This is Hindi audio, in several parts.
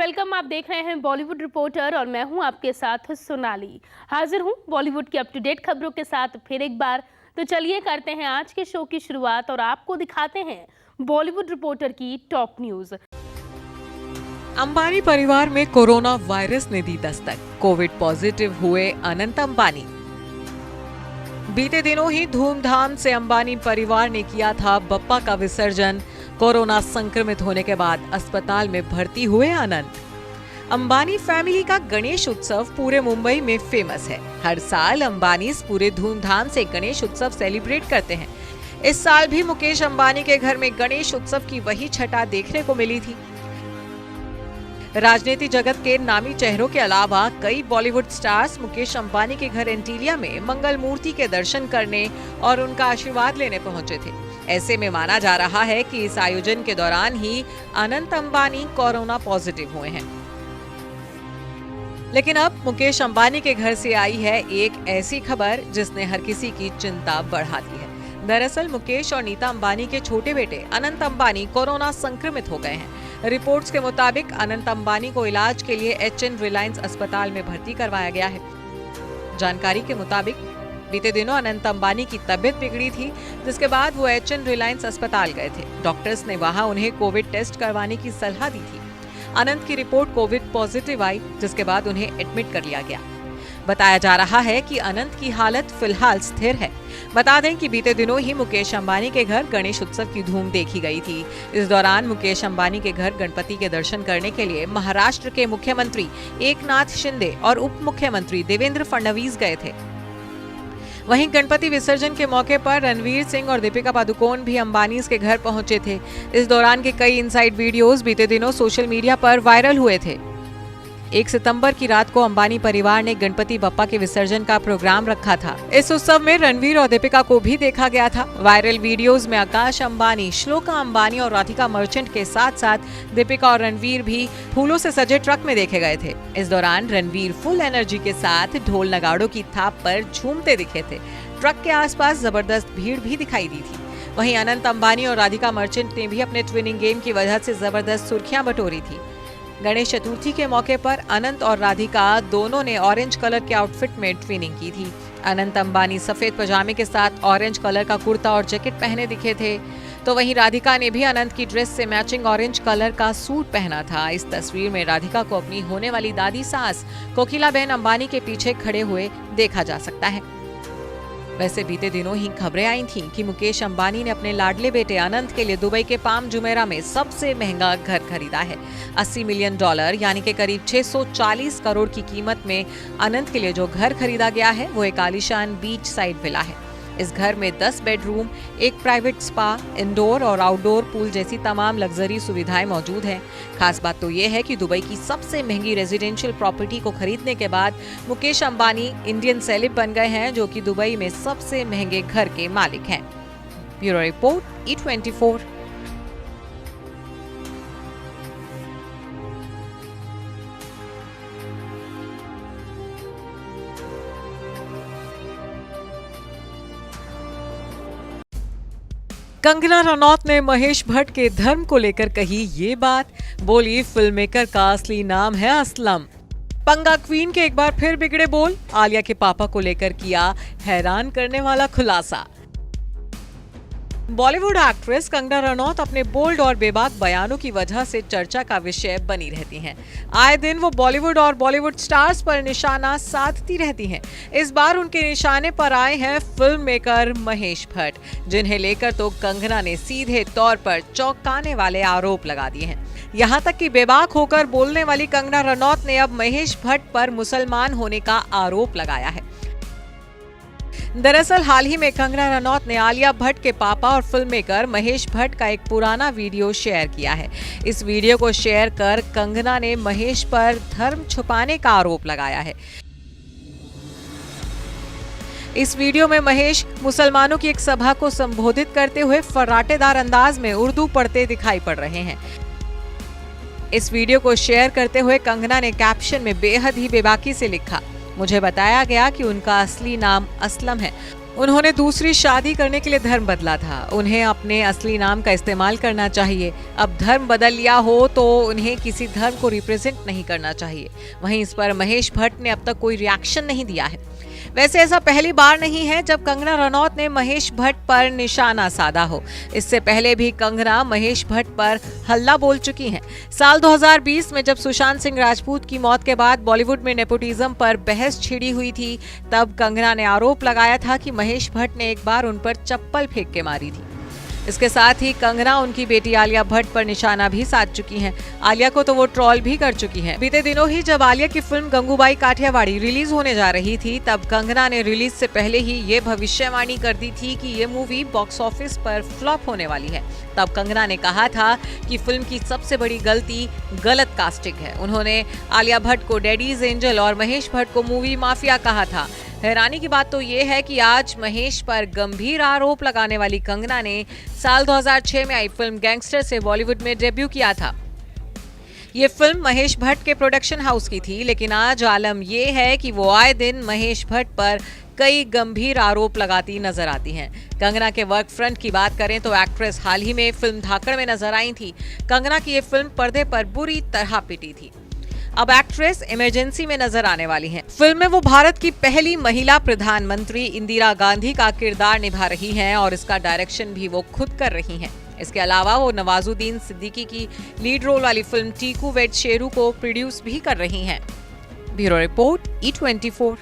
वेलकम। आप देख रहे हैं बॉलीवुड रिपोर्टर और मैं हूं आपके साथ सोनाली। हाजिर हूं बॉलीवुड की अप टू डेट खबरों के साथ फिर एक बार। तो चलिए करते हैं आज के शो की शुरुआत और आपको दिखाते हैं बॉलीवुड रिपोर्टर की टॉप न्यूज। अंबानी परिवार में कोरोना वायरस ने दी दस्तक, कोविड पॉजिटिव हुए अनंत अंबानी। बीते दिनों ही धूमधाम से अंबानी परिवार ने किया था बप्पा का विसर्जन। कोरोना संक्रमित होने के बाद अस्पताल में भर्ती हुए अनंत। अंबानी फैमिली का गणेश उत्सव पूरे मुंबई में फेमस है। हर साल अंबानी पूरे धूमधाम से गणेश उत्सव सेलिब्रेट करते हैं। इस साल भी मुकेश अंबानी के घर में गणेश उत्सव की वही छटा देखने को मिली थी। राजनीति जगत के नामी चेहरों के अलावा कई बॉलीवुड स्टार्स मुकेश अंबानी के घर एंटीलिया में मंगल मूर्ति के दर्शन करने और उनका आशीर्वाद लेने पहुंचे थे। ऐसे में माना जा रहा है कि इस आयोजन के दौरान ही अनंत अंबानी कोरोना पॉजिटिव हुए हैं। लेकिन अब मुकेश अंबानी के घर से आई है एक ऐसी खबर जिसने हर किसी की चिंता बढ़ा दी है। दरअसल मुकेश और नीता अंबानी के छोटे बेटे अनंत अंबानी कोरोना संक्रमित हो गए हैं। रिपोर्ट्स के मुताबिक अनंत अंबानी को इलाज के लिए एचएन रिलायंस अस्पताल में भर्ती करवाया गया है। जानकारी के मुताबिक बीते दिनों अनंत अंबानी की तबीयत बिगड़ी थी, जिसके बाद वो एचएन रिलायंस अस्पताल गए थे। डॉक्टर्स ने वहां उन्हें कोविड टेस्ट करवाने की सलाह दी थी। अनंत की रिपोर्ट कोविड पॉजिटिव आई, जिसके बाद उन्हें एडमिट कर लिया गया। बताया जा रहा है कि अनंत की हालत फिलहाल स्थिर है। बता दें कि बीते दिनों ही मुकेश अंबानी के घर गणेश उत्सव की धूम देखी गई थी। इस दौरान मुकेश अंबानी के घर गणपति के दर्शन करने के लिए महाराष्ट्र के मुख्यमंत्री एकनाथ शिंदे और उप मुख्यमंत्री देवेंद्र फडणवीस गए थे। वहीं गणपति विसर्जन के मौके पर रणवीर सिंह और दीपिका पादुकोण भी अंबानीज के घर पहुंचे थे। इस दौरान के कई इनसाइड वीडियोस बीते दिनों सोशल मीडिया पर वायरल हुए थे। 1 सितंबर की रात को अंबानी परिवार ने गणपति बप्पा के विसर्जन का प्रोग्राम रखा था। इस उत्सव में रणवीर और दीपिका को भी देखा गया था। वायरल वीडियोस में आकाश अंबानी, श्लोका अंबानी और राधिका मर्चेंट के साथ साथ दीपिका और रणवीर भी फूलों से सजे ट्रक में देखे गए थे। इस दौरान रणवीर फुल एनर्जी के साथ ढोल नगाड़ों की थाप पर झूमते दिखे थे। ट्रक के आसपास जबरदस्त भीड़ भी दिखाई दी थी। वहीं अनंत अंबानी और राधिका मर्चेंट ने भी अपने ट्विनिंग गेम की वजह से जबरदस्त सुर्खियां बटोरी थी। गणेश चतुर्थी के मौके पर अनंत और राधिका दोनों ने ऑरेंज कलर के आउटफिट में ट्विनिंग की थी। अनंत अंबानी सफेद पजामे के साथ ऑरेंज कलर का कुर्ता और जैकेट पहने दिखे थे, तो वहीं राधिका ने भी अनंत की ड्रेस से मैचिंग ऑरेंज कलर का सूट पहना था। इस तस्वीर में राधिका को अपनी होने वाली दादी सास कोकिलाबेन अंबानी के पीछे खड़े हुए देखा जा सकता है। वैसे बीते दिनों ही खबरें आई थीं कि मुकेश अंबानी ने अपने लाडले बेटे अनंत के लिए दुबई के पाम जुमेरा में सबसे महंगा घर खरीदा है। $80 मिलियन यानी कि करीब 640 करोड़ की कीमत में अनंत के लिए जो घर खरीदा गया है वो एक आलीशान बीच साइड विला है। इस घर में 10 बेडरूम, एक प्राइवेट स्पा, इंडोर और आउटडोर पूल जैसी तमाम लग्जरी सुविधाएं मौजूद हैं। खास बात तो ये है कि दुबई की सबसे महंगी रेजिडेंशियल प्रॉपर्टी को खरीदने के बाद मुकेश अंबानी इंडियन सेलेब बन गए हैं, जो कि दुबई में सबसे महंगे घर के मालिक हैं। Bureau report, E24। Kangana Ranaut ने महेश भट्ट के धर्म को लेकर कही ये बात। बोली, फिल्म मेकर का असली नाम है असलम। पंगा क्वीन के एक बार फिर बिगड़े बोल। आलिया के पापा को लेकर किया हैरान करने वाला खुलासा। बॉलीवुड एक्ट्रेस कंगना रनौत अपने बोल्ड और बेबाक बयानों की वजह से चर्चा का विषय बनी रहती हैं। आए दिन वो बॉलीवुड और बॉलीवुड स्टार्स पर निशाना साधती रहती हैं। इस बार उनके निशाने पर आए हैं फिल्म मेकर महेश भट्ट, जिन्हें लेकर तो कंगना ने सीधे तौर पर चौंकाने वाले आरोप लगा दिए हैं। यहाँ तक कि बेबाक होकर बोलने वाली कंगना रनौत ने अब महेश भट्ट पर मुसलमान होने का आरोप लगाया है। दरअसल हाल ही में कंगना रनौत ने आलिया भट्ट के पापा और फिल्म मेकर महेश भट्ट का एक पुराना वीडियो शेयर किया है। इस वीडियो को शेयर कर कंगना ने महेश पर धर्म छुपाने का आरोप लगाया है। इस वीडियो में महेश मुसलमानों की एक सभा को संबोधित करते हुए फर्राटेदार अंदाज में उर्दू पढ़ते दिखाई पड़ रहे हैं। इस वीडियो को शेयर करते हुए कंगना ने कैप्शन में बेहद ही बेबाकी से लिखा, मुझे बताया गया कि उनका असली नाम असलम है। उन्होंने दूसरी शादी करने के लिए धर्म बदला था। उन्हें अपने असली नाम का इस्तेमाल करना चाहिए। अब धर्म बदल लिया हो तो उन्हें किसी धर्म को रिप्रेजेंट नहीं करना चाहिए। वहीं इस पर महेश भट्ट ने अब तक कोई रिएक्शन नहीं दिया है। वैसे ऐसा पहली बार नहीं है जब कंगना रनौत ने महेश भट्ट पर निशाना साधा हो। इससे पहले भी कंगना महेश भट्ट पर हल्ला बोल चुकी हैं। साल 2020 में जब सुशांत सिंह राजपूत की मौत के बाद बॉलीवुड में नेपोटिज्म पर बहस छिड़ी हुई थी, तब कंगना ने आरोप लगाया था कि महेश भट्ट ने एक बार उन पर चप्पल फेंक के मारी थी। इसके साथ ही कंगना उनकी बेटी आलिया भट्ट पर निशाना भी साध चुकी हैं। आलिया को तो वो ट्रोल भी कर चुकी हैं। बीते दिनों ही जब आलिया की फिल्म गंगूबाई काठियावाड़ी रिलीज होने जा रही थी, तब कंगना ने रिलीज से पहले ही ये भविष्यवाणी कर दी थी कि ये मूवी बॉक्स ऑफिस पर फ्लॉप होने वाली है। तब कंगना ने कहा था कि फिल्म की सबसे बड़ी गलती गलत कास्टिंग है। उन्होंने आलिया भट्ट को डैडीज एंजल और महेश भट्ट को मूवी माफिया कहा था। हैरानी की बात तो ये है कि आज महेश पर गंभीर आरोप लगाने वाली कंगना ने साल 2006 में आई फिल्म गैंगस्टर से बॉलीवुड में डेब्यू किया था। ये फिल्म महेश भट्ट के प्रोडक्शन हाउस की थी, लेकिन आज आलम ये है कि वो आए दिन महेश भट्ट पर कई गंभीर आरोप लगाती नजर आती हैं। कंगना के वर्क फ्रंट की बात करें तो एक्ट्रेस हाल ही में फिल्म धाकड़ में नजर आई थी। कंगना की ये फिल्म पर्दे पर बुरी तरह पिटी थी। अब एक्ट्रेस इमरजेंसी में नजर आने वाली हैं। फिल्म में वो भारत की पहली महिला प्रधानमंत्री इंदिरा गांधी का किरदार निभा रही हैं और इसका डायरेक्शन भी वो खुद कर रही हैं। इसके अलावा वो नवाजुद्दीन सिद्दीकी की लीड रोल वाली फिल्म टीकू वेड शेरू को प्रोड्यूस भी कर रही हैं। Bureau report E24।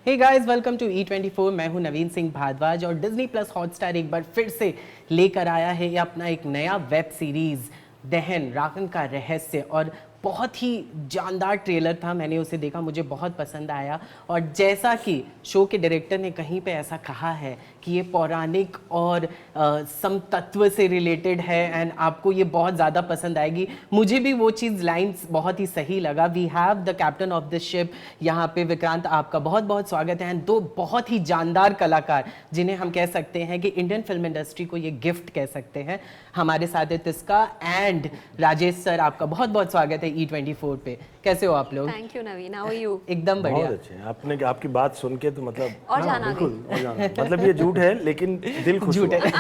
Hey guys, welcome to E24। मैं हूं नवीन सिंह भारद्वाज और डिज्नी प्लस हॉटस्टार एक बार फिर से लेकर आया है ये अपना एक नया वेब सीरीज दहन रावण का रहस्य। और बहुत ही जानदार ट्रेलर था, मैंने उसे देखा, मुझे बहुत पसंद आया। और जैसा कि शो के डायरेक्टर ने कहीं पे ऐसा कहा है कि ये पौराणिक और समतत्व से रिलेटेड है एंड आपको ये बहुत ज़्यादा पसंद आएगी। मुझे भी वो चीज़ लाइन्स बहुत ही सही लगा। We have the captain of the ship यहाँ पे विक्रांत, आपका बहुत बहुत स्वागत है। एंड दो बहुत ही जानदार कलाकार जिन्हें हम कह सकते हैं कि इंडियन फिल्म इंडस्ट्री को ये गिफ्ट कह सकते हैं, हमारे साथ है तिस्का एंड राजेश सर। आपका बहुत बहुत स्वागत है E24 पे। कैसे हो आप लोग? Thank you Naveen, how are you? एकदम बढ़िया। बहुत अच्छे हैं। आपने आपकी बात सुन के तो मतलब और जाना बिल्कुल और जाना। मतलब ये झूठ है लेकिन दिल खुश झूठ हुआ। है।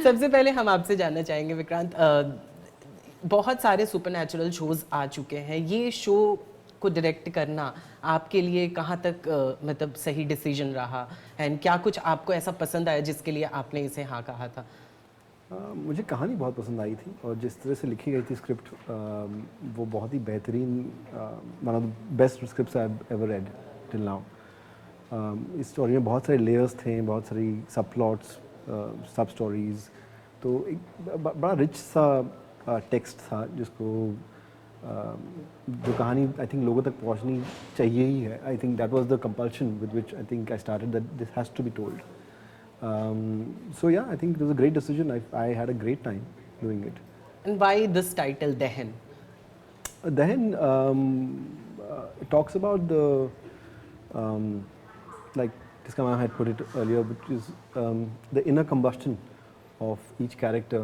सबसे पहले हम आपसे जानना चाहेंगे विक्रांत, बहुत सारे सुपरनैचुरल शोज आ चुके हैं। ये शो को डायरेक्ट करना आपके लिए कहाँ तक मतलब सही डिसीजन रहा एंड क्या कुछ आपको ऐसा पसंद आया जिसके लिए आपने इसे हाँ कहा था? मुझे कहानी बहुत पसंद आई थी और जिस तरह से लिखी गई थी स्क्रिप्ट, वो बहुत ही बेहतरीन, one of the best scripts I have ever read till now. इस स्टोरी में बहुत सारे लेयर्स थे, बहुत सारी सब प्लॉट्स, सब स्टोरीज, तो एक बड़ा रिच सा टेक्स्ट था जिसको जो कहानी आई थिंक लोगों तक पहुंचनी चाहिए ही है। I think that was the compulsion with which I think I started that this has to be told. So yeah, I think it was a great decision. I had a great time doing it. And why this title Dahan? Dahan it talks about the like Tiska ma'am had put it earlier, which is the inner combustion of each character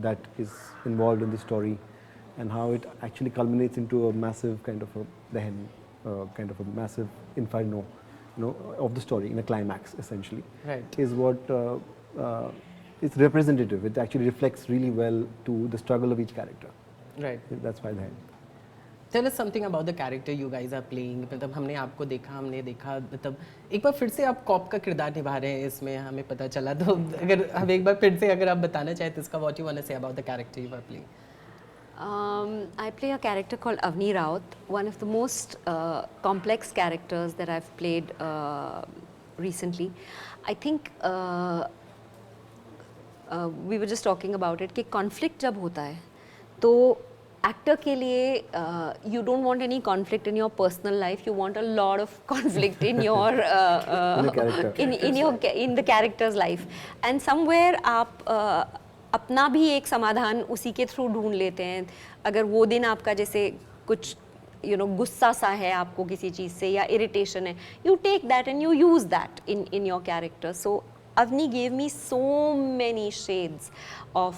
that is involved in the story, and how it actually culminates into a massive kind of a Dahan, kind of a massive inferno, you know, of the story in a climax essentially. Right. Is what it's representative. It actually reflects really well to the struggle of each character. Right. That's why Dahan. Tell us something about the character you guys are playing. मतलब हमने आपको देखा, हमने देखा, मतलब एक बार फिर से आप कॉप का किरदार निभा रहे हैं इसमें, हमें पता चला। तो अगर हम एक बार फिर से अगर आप बताना चाहें तो इसका what you want to say about the character you are playing? I play a character called Avni Raut, one of the most complex characters that I've played recently. I think we were just talking about it कि conflict जब होता है तो एक्टर के लिए you don't want any conflict in your personal life. You want a lot of conflict in your in the character's life. And somewhere आप अपना भी एक समाधान उसी के थ्रू ढूंढ लेते हैं। अगर वो दिन आपका जैसे कुछ गुस्सा सा है आपको किसी चीज़ से या इरिटेशन है, you take that and you use that in your character. So Avni gave me so many shades of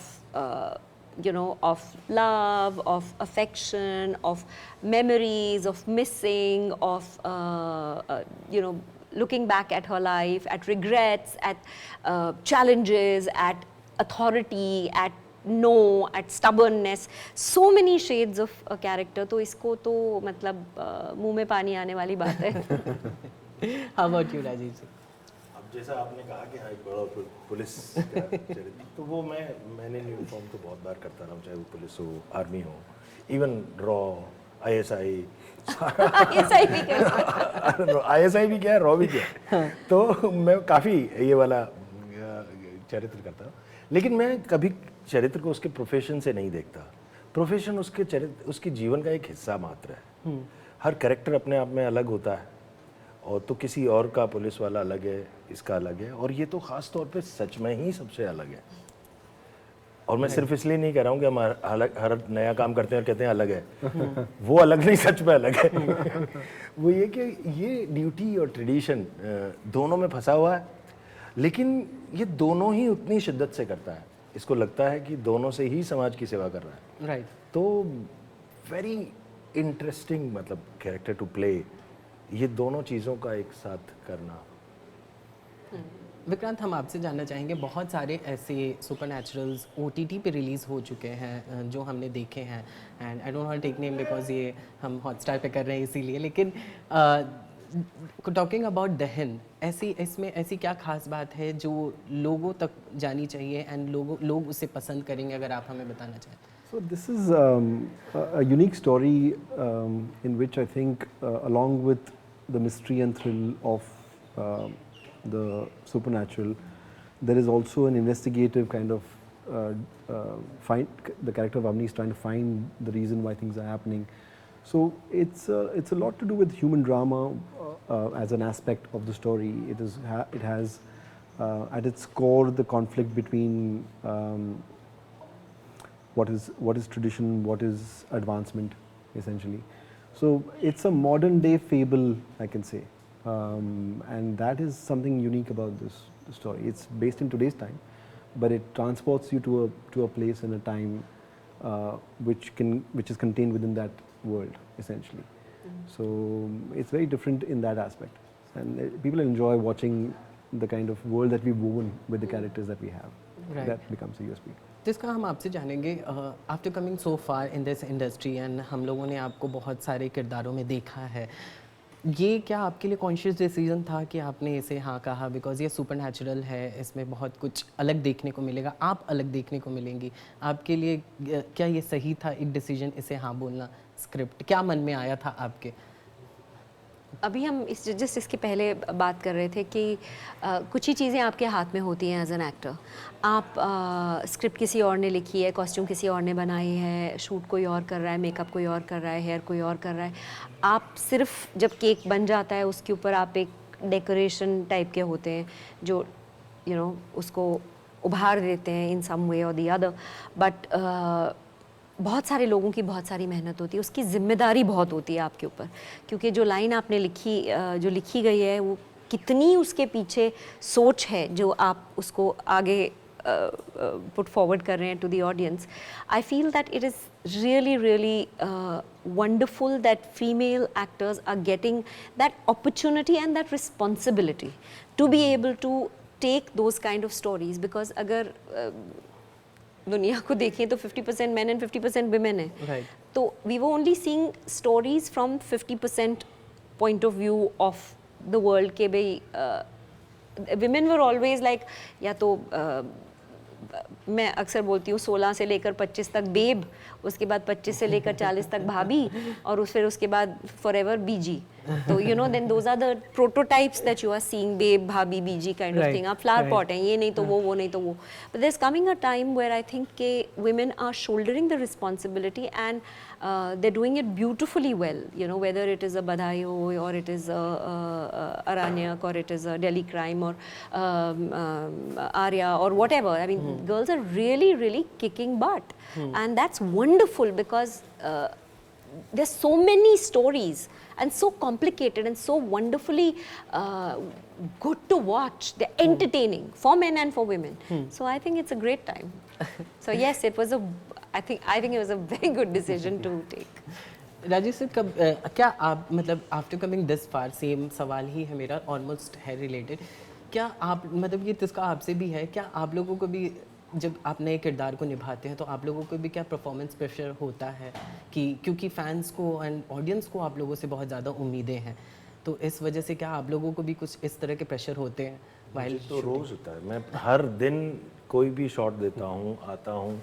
of love, of affection, of memories, of missing, of looking back at her life, at regrets, at challenges, at authority, at no, at stubbornness, so many shades of a character. तो इसको तो मतलब मुंह में पानी आने वाली बात है. How about you, राजीव जी? अब जैसा आपने कहा कि हाँ एक बड़ा पुलिस का चरित्र, तो वो मैंने यूनिफॉर्म तो बहुत बार करता रहा हूँ, चाहे वो पुलिस हो, आर्मी हो, इवन रॉ, ISI, ISI भी क्या? ISI भी क्या है, रॉ भी क्या है. तो मैं काफ़ी ये वाला चरित्र करता हूँ, लेकिन मैं कभी चरित्र को उसके प्रोफेशन से नहीं देखता. प्रोफेशन उसके चरित्र, उसके जीवन का एक हिस्सा मात्र है. हर कैरेक्टर अपने आप में अलग होता है, और तो किसी और का पुलिस वाला अलग है, इसका अलग है, और ये तो ख़ास तौर पे सच में ही सबसे अलग है. और मैं सिर्फ इसलिए नहीं कह रहा हूँ कि हम हर नया काम करते हैं और कहते हैं अलग है. वो अलग नहीं, सच में अलग है. वो ये कि ये ड्यूटी और ट्रेडिशन दोनों में फंसा हुआ है, लेकिन ये दोनों ही उतनी शिद्दत से करता है. इसको लगता है कि दोनों से ही समाज की सेवा कर रहा है. राइट. तो वेरी इंटरेस्टिंग मतलब कैरेक्टर टू प्ले, ये दोनों चीज़ों का एक साथ करना. विक्रांत, हम आपसे जानना चाहेंगे, बहुत सारे ऐसे सुपरनैचुरल्स OTT पे रिलीज़ हो चुके हैं जो हमने देखे हैं, and I don't want take name because ये हम हॉटस्टार पे कर रहे हैं इसीलिए, लेकिन टॉकिंग अबाउट दहन, इसमें ऐसी क्या खास बात है जो लोगों तक जानी चाहिए एंड लोग उसे पसंद करेंगे, अगर आप हमें बताना चाहें. So this is a unique story in which I think along with the mystery and thrill of the supernatural, there is also an investigative kind of the character of Avni is trying to find the reason why things are happening. So it's a lot to do with human drama as an aspect of the story. It has at its core the conflict between what is tradition, what is advancement, essentially. So it's a modern day fable, I can say, and that is something unique about this story. It's based in today's time, but it transports you to a place and a time which is contained within that world, essentially. So it's very different in that aspect, and people enjoy watching the kind of world that we've woven with the characters that we have. Right. That becomes a USP. जिसका हम आपसे जानेंगे, after coming so far in this industry and हम लोगों ने आपको बहुत सारे किरदारों में देखा है, ये क्या आपके लिए कॉन्शियस डिसीजन था कि आपने इसे हाँ कहा, बिकॉज ये सुपरनैचुरल है, इसमें बहुत कुछ अलग देखने को मिलेगा, आप अलग देखने को मिलेंगी, आपके लिए क्या ये सही था एक डिसीजन इसे हाँ बोलना? स्क्रिप्ट क्या मन में आया था आपके? अभी हम इसके पहले बात कर रहे थे कि कुछ ही चीज़ें आपके हाथ में होती हैं एज एन एक्टर. आप स्क्रिप्ट किसी और ने लिखी है, कॉस्ट्यूम किसी और ने बनाई है, शूट कोई और कर रहा है, मेकअप कोई और कर रहा है, हेयर कोई और कर रहा है. आप सिर्फ जब केक बन जाता है उसके ऊपर आप एक डेकोरेशन टाइप के होते हैं जो उसको उभार देते हैं इन सम वे और द अदर. बट बहुत सारे लोगों की बहुत सारी मेहनत होती है, उसकी जिम्मेदारी बहुत होती है आपके ऊपर, क्योंकि जो लाइन आपने जो लिखी गई है वो कितनी उसके पीछे सोच है जो आप उसको आगे पुट फॉरवर्ड कर रहे हैं to the audience. I feel that it is really wonderful that female actors are getting that opportunity and that responsibility to be able to take those kind of stories, because अगर दुनिया को देखें तो 50% men and 50% women है. Right. तो we were only seeing stories from 50% point of view of the world के भाई women were always like, या तो मैं अक्सर बोलती हूँ 16 से लेकर 25 तक बेब, उसके बाद 25 से लेकर 40 तक भाभी, और फिर उसके बाद forever बीजी. तो then those are the prototypes that you are seeing, babe, भाभी, बीजी kind of thing. आप flower pot हैं, ये नहीं तो वो नहीं तो वो. But there's coming a time where I think के women are shouldering the responsibility and they're doing it beautifully well. Whether it is a Badhai ho, or it is a Aranyak, or it is a Delhi Crime, or Arya, or whatever. I mean, girls are really kicking butt, and that's wonderful because there's so many stories and so complicated and so wonderfully good to watch. They're entertaining for men and for women. So I think it's a great time. So yes, it was I think it was a very good decision to take. Rajesh sir, कब क्या आप मतलब after coming this far, same सवाल ही है मेरा, ऑलमोस्ट है रिलेटेड, क्या आप मतलब ये तिस्का आपसे भी है, क्या आप लोगों को भी जब आप नए किरदार को निभाते हैं तो आप लोगों को भी क्या परफॉर्मेंस प्रेशर होता है कि क्योंकि फैंस को एंड ऑडियंस को आप लोगों से बहुत ज़्यादा उम्मीदें हैं, तो इस वजह से क्या आप लोगों को भी कुछ इस तरह के प्रेशर होते हैं? वाइल तो रोज़ होता है, मैं हर दिन कोई भी शॉट देता हूँ, आता हूँ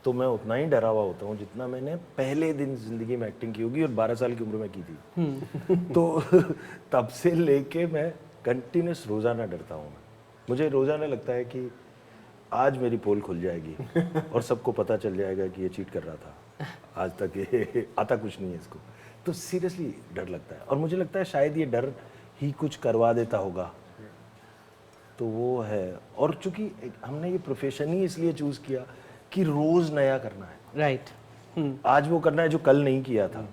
तो मैं उतना ही डरा हुआ होता हूँ जितना मैंने पहले दिन ज़िंदगी में एक्टिंग की होगी और 12 साल की उम्र में की थी। तो तब से लेके मैं कंटिन्यूस रोज़ाना डरता हूँ। मुझे रोज़ाना लगता है कि आज मेरी पोल खुल जाएगी और सबको पता चल जाएगा कि ये चीट कर रहा था, आज तक ये आता कुछ नहीं है इसको। तो सीरियसली डर लगता है और मुझे लगता है शायद ये डर ही कुछ करवा देता होगा, तो वो है। और चूंकि हमने ये प्रोफेशन ही इसलिए चूज़ किया कि रोज़ नया करना है, राइट, आज वो करना है जो कल नहीं किया था,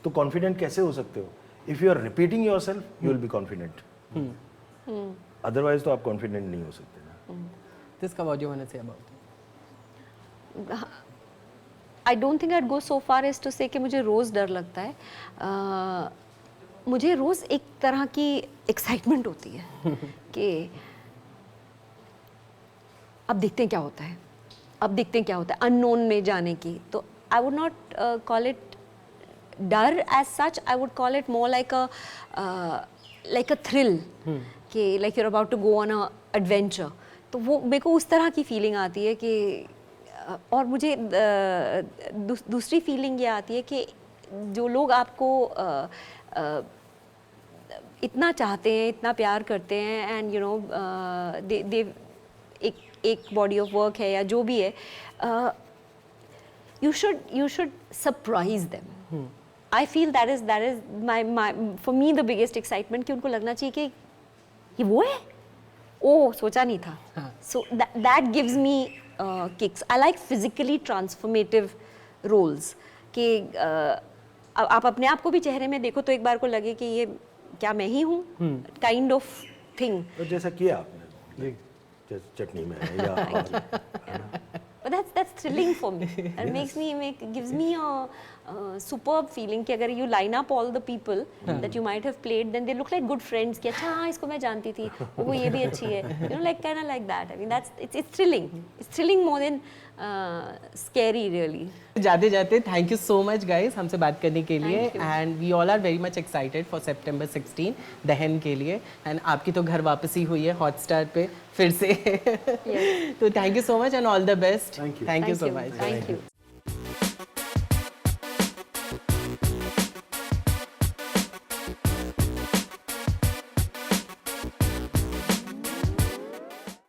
तो कॉन्फिडेंट कैसे हो सकते हो? If you are repeating yourself you will be confident, otherwise तो आप कॉन्फिडेंट नहीं हो सकते ना। Tisca, what you want to say about? I don't think I'd go so far as to say कि मुझे रोज़ डर लगता है। मुझे रोज़ एक तरह की एक्साइटमेंट होती है कि अब देखते हैं क्या होता है, अब देखते हैं क्या होता है, अननोन में जाने की। तो I would not call it डर as such, I would call it more like a thrill, कि like you're about to go on a adventure. तो वो मेरे को उस तरह की फीलिंग आती है कि और मुझे दूसरी फीलिंग ये आती है कि जो लोग आपको इतना चाहते हैं, इतना प्यार करते हैं, एंड यू नो दे एक बॉडी ऑफ वर्क है या जो भी है, you should surprise them. I feel that is my for me the biggest excitement कि उनको लगना चाहिए कि ये वो है, ओह सोचा नहीं था. So that gives me kicks. I like physically transformative roles कि आप अपने आप को भी चेहरे में देखो तो एक बार को लगे कि ये क्या मैं ही हूँ, kind of thing. तो जैसा किया आपने चटनी में या But that's thrilling for me. It gives me a superb feeling कि अगर you line up all the people that you might have played, then they look like good friends कि अच्छा हाँ इसको मैं जानती थी, वो ये भी अच्छी है, you know, like kind of like that. I mean it's thrilling. It's thrilling more than scary really. जाते जाते thank you so much guys हमसे बात करने के लिए, and we all are very much excited for September 16 Dahan के लिए, एंड आपकी तो घर वापसी हुई है हॉटस्टार पे फिर से. तो thank you so much and all the best. Thank you so much. Thank you.